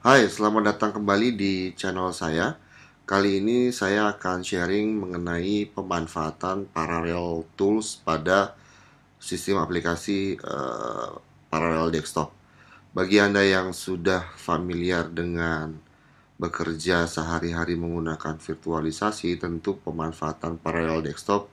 Hai, selamat datang kembali di channel saya. Kali ini saya akan sharing mengenai pemanfaatan Parallel Tools pada sistem aplikasi Parallel Desktop. Bagi Anda yang sudah familiar dengan bekerja sehari-hari menggunakan virtualisasi, tentu pemanfaatan Parallel Desktop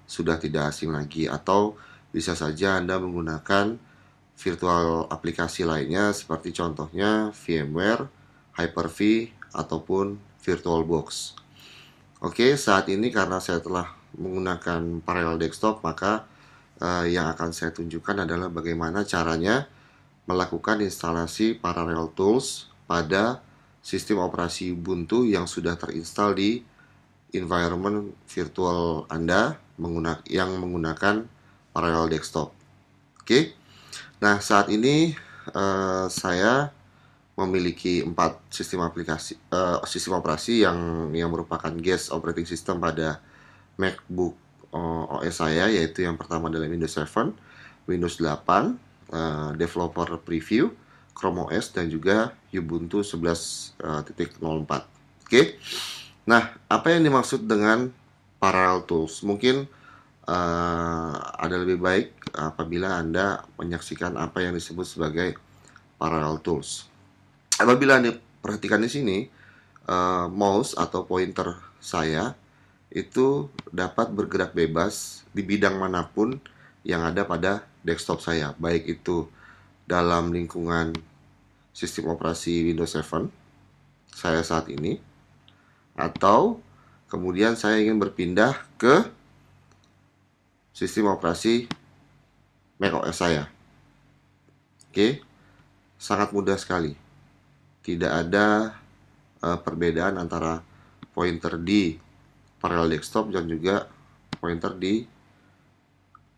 sudah tidak asing lagi, atau bisa saja Anda menggunakan virtual aplikasi lainnya seperti contohnya VMware, Hyper-V, ataupun VirtualBox. Oke, saat ini karena saya telah menggunakan Parallel Desktop, maka yang akan saya tunjukkan adalah bagaimana caranya melakukan instalasi Parallel Tools pada sistem operasi Ubuntu yang sudah terinstal di environment virtual Anda yang menggunakan Parallel Desktop. Oke, nah saat ini saya memiliki 4 sistem operasi yang merupakan guest operating system pada MacBook OS saya, yaitu yang pertama adalah Windows 7, Windows 8, Developer Preview, Chrome OS, dan juga Ubuntu 11.04. Oke. Nah, apa yang dimaksud dengan Parallel Tools? Mungkin ada lebih baik apabila Anda menyaksikan apa yang disebut sebagai Parallel Tools. Apabila Anda perhatikan di sini, mouse atau pointer saya itu dapat bergerak bebas di bidang manapun yang ada pada desktop saya, baik itu dalam lingkungan sistem operasi Windows 7 saya saat ini, atau kemudian saya ingin berpindah ke sistem operasi macOS saya. Oke, sangat mudah sekali. Tidak ada perbedaan antara pointer di Parallel Desktop dan juga pointer di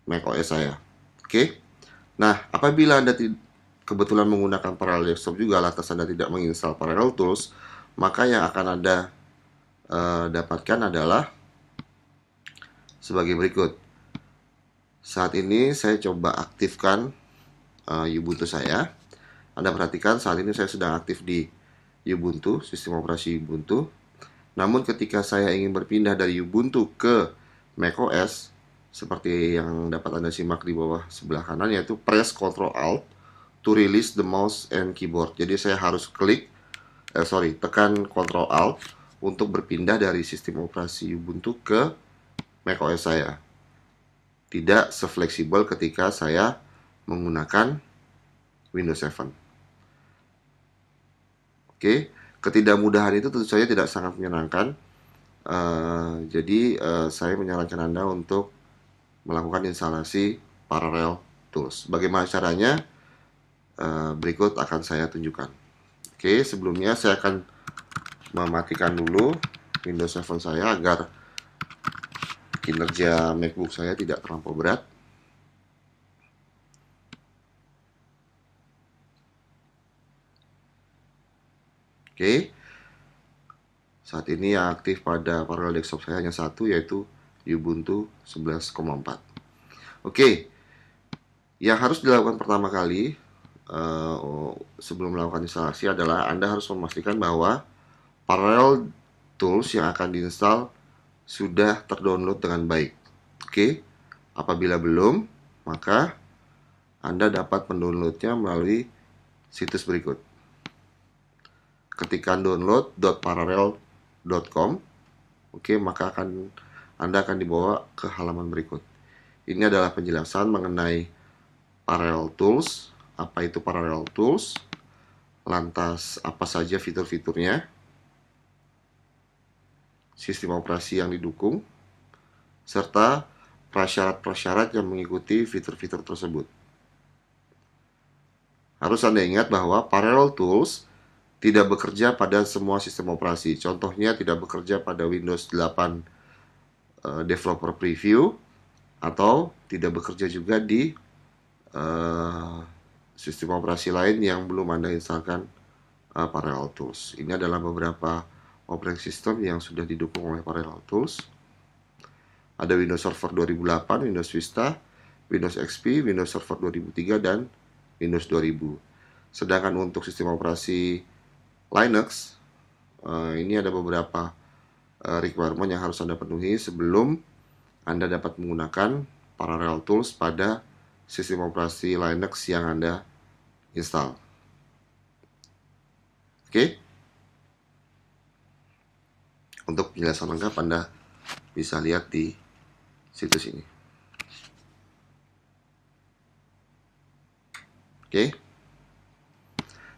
macOS saya. Oke. Nah, apabila Anda kebetulan menggunakan Parallel Desktop juga, lantas Anda tidak menginstal Parallel Tools, maka yang akan Anda dapatkan adalah sebagai berikut. Saat ini saya coba aktifkan Ubuntu saya. Anda perhatikan saat ini saya sedang aktif di Ubuntu, sistem operasi Ubuntu. Namun ketika saya ingin berpindah dari Ubuntu ke macOS, seperti yang dapat Anda simak di bawah sebelah kanan, yaitu press Ctrl Alt to release the mouse and keyboard. Jadi saya harus tekan Ctrl Alt untuk berpindah dari sistem operasi Ubuntu ke macOS saya. Tidak sefleksibel ketika saya menggunakan Windows 7. Oke, ketidakmudahan itu tentu saja tidak sangat menyenangkan. Jadi saya menyarankan Anda untuk melakukan instalasi Parallel Tools. Bagaimana caranya? Berikut akan saya tunjukkan. Oke, sebelumnya saya akan mematikan dulu Windows 7 saya agar kinerja MacBook saya tidak terlampau berat. Oke, saat ini yang aktif pada Parallel Desktop saya hanya satu, yaitu Ubuntu 11.04. Oke, yang harus dilakukan pertama kali sebelum melakukan instalasi adalah Anda harus memastikan bahwa Parallel Tools yang akan diinstal sudah terdownload dengan baik. Oke, apabila belum, maka Anda dapat mendownloadnya melalui situs berikut. Ketikkan download.parallel.com. Oke, maka Anda akan dibawa ke halaman berikut. Ini adalah penjelasan mengenai Parallel Tools. Apa itu Parallel Tools? Lantas apa saja fitur-fiturnya? Sistem operasi yang didukung, serta prasyarat-prasyarat yang mengikuti fitur-fitur tersebut. Harus Anda ingat bahwa Parallel Tools tidak bekerja pada semua sistem operasi. Contohnya tidak bekerja pada Windows 8 Developer Preview, atau tidak bekerja juga di sistem operasi lain yang belum Anda instalkan Parallel Tools. Ini adalah beberapa operating system yang sudah didukung oleh Parallel Tools. Ada Windows Server 2008, Windows Vista, Windows XP, Windows Server 2003, dan Windows 2000. Sedangkan untuk sistem operasi Linux, ini ada beberapa requirement yang harus Anda penuhi sebelum Anda dapat menggunakan Parallel Tools pada sistem operasi Linux yang Anda install. Oke? Untuk penjelasan lengkap Anda bisa lihat di situs ini. Oke?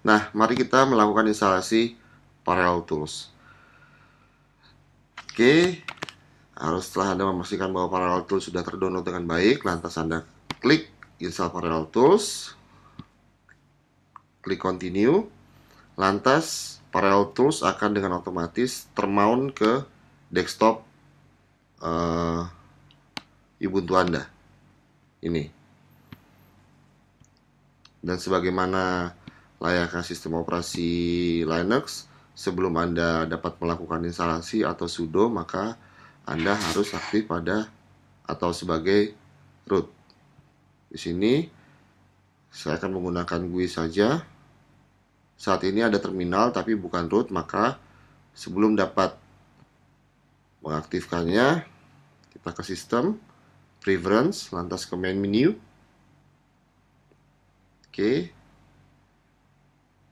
Nah, mari kita melakukan instalasi Parallel Tools. Oke, setelah Anda memastikan bahwa Parallel Tools sudah terdownload dengan baik, lantas Anda klik Install Parallel Tools, klik Continue, lantas Parallel Tools akan dengan otomatis termount ke desktop Ubuntu Anda. Ini. Dan sebagaimana layaknya sistem operasi Linux, sebelum Anda dapat melakukan instalasi atau sudo, maka Anda harus aktif pada atau sebagai root. Di sini saya akan menggunakan GUI saja. Saat ini ada terminal tapi bukan root, maka sebelum dapat mengaktifkannya, kita ke sistem, preference, lantas ke main menu. Oke.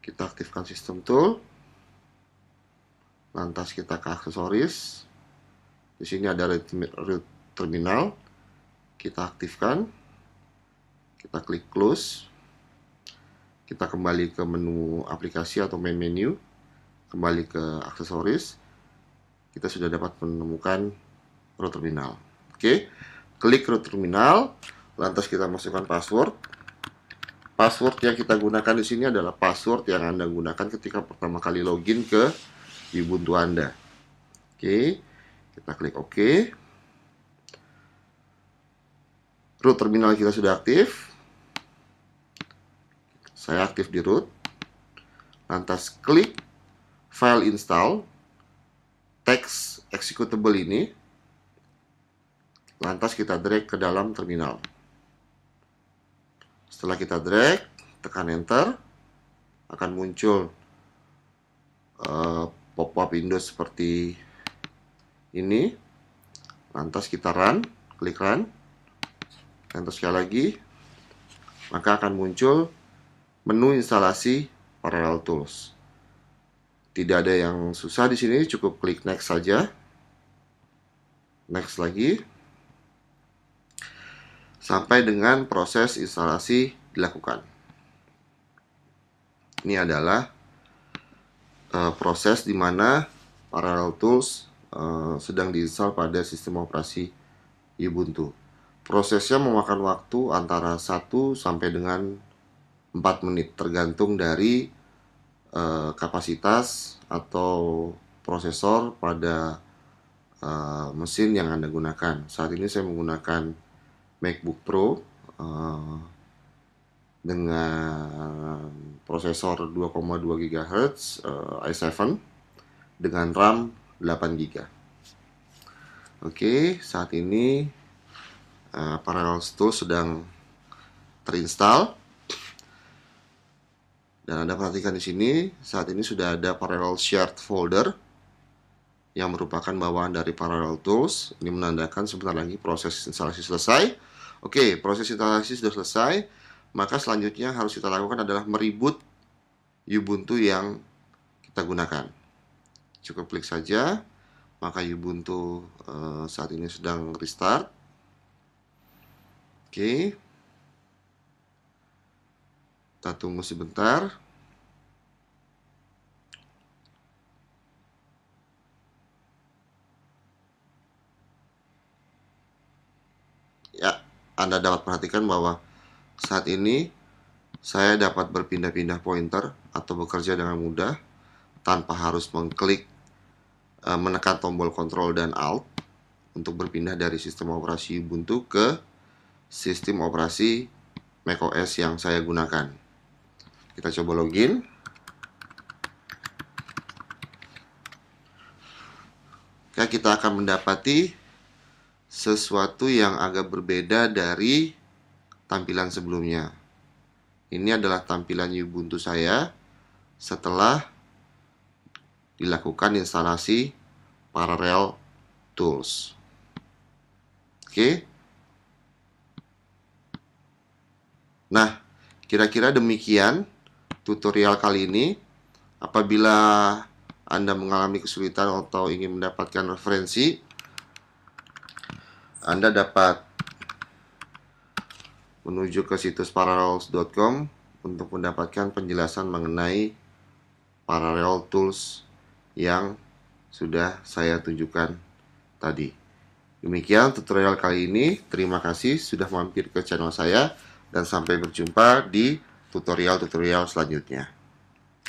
Kita aktifkan sistem tool. Lantas kita ke aksesoris. Di sini ada root terminal. Kita aktifkan. Kita klik close. Kita kembali ke menu aplikasi atau main menu. Kembali ke aksesoris. Kita sudah dapat menemukan root terminal. Oke. Klik root terminal. Lantas kita masukkan password. Password yang kita gunakan di sini adalah password yang Anda gunakan ketika pertama kali login ke Ubuntu Anda. Oke, kita klik OK. Root terminal kita sudah aktif. Saya aktif di root. Lantas klik file install, text executable ini. Lantas kita drag ke dalam terminal. Setelah kita drag, tekan enter, akan muncul pop-up Windows seperti ini. Lantas kita run, klik run, enter sekali lagi, maka akan muncul menu instalasi Parallel Tools. Tidak ada yang susah di sini, cukup klik next saja. Next lagi. Sampai dengan proses instalasi dilakukan. Ini adalah proses di mana Parallel Tools sedang diinstal pada sistem operasi Ubuntu. Prosesnya memakan waktu antara 1 sampai dengan 4 menit tergantung dari kapasitas atau prosesor pada mesin yang Anda gunakan. Saat ini saya menggunakan MacBook Pro dengan prosesor 2,2 GHz i7 dengan RAM 8 GB. Oke, saat ini Parallel Tools sedang terinstall. Dan Anda perhatikan di sini, saat ini sudah ada Parallel Shared Folder yang merupakan bawaan dari Parallel Tools. Ini menandakan sebentar lagi proses instalasi selesai. Oke, proses instalasi sudah selesai. Maka selanjutnya harus kita lakukan adalah mereboot Ubuntu yang kita gunakan. Cukup klik saja, maka Ubuntu saat ini sedang restart. Oke, kita tunggu sebentar. Ya, Anda dapat perhatikan bahwa saat ini saya dapat berpindah-pindah pointer atau bekerja dengan mudah tanpa harus menekan tombol Ctrl dan Alt untuk berpindah dari sistem operasi Ubuntu ke sistem operasi macOS yang saya gunakan. Kita coba login. Kita akan mendapati sesuatu yang agak berbeda dari tampilan sebelumnya. Ini adalah tampilan Ubuntu saya setelah dilakukan instalasi Parallel Tools. Oke. Nah, kira-kira demikian tutorial kali ini. Apabila Anda mengalami kesulitan atau ingin mendapatkan referensi, Anda dapat menuju ke situs parallels.com untuk mendapatkan penjelasan mengenai Parallel Tools yang sudah saya tunjukkan tadi. Demikian tutorial kali ini. Terima kasih sudah mampir ke channel saya dan sampai berjumpa di tutorial-tutorial selanjutnya.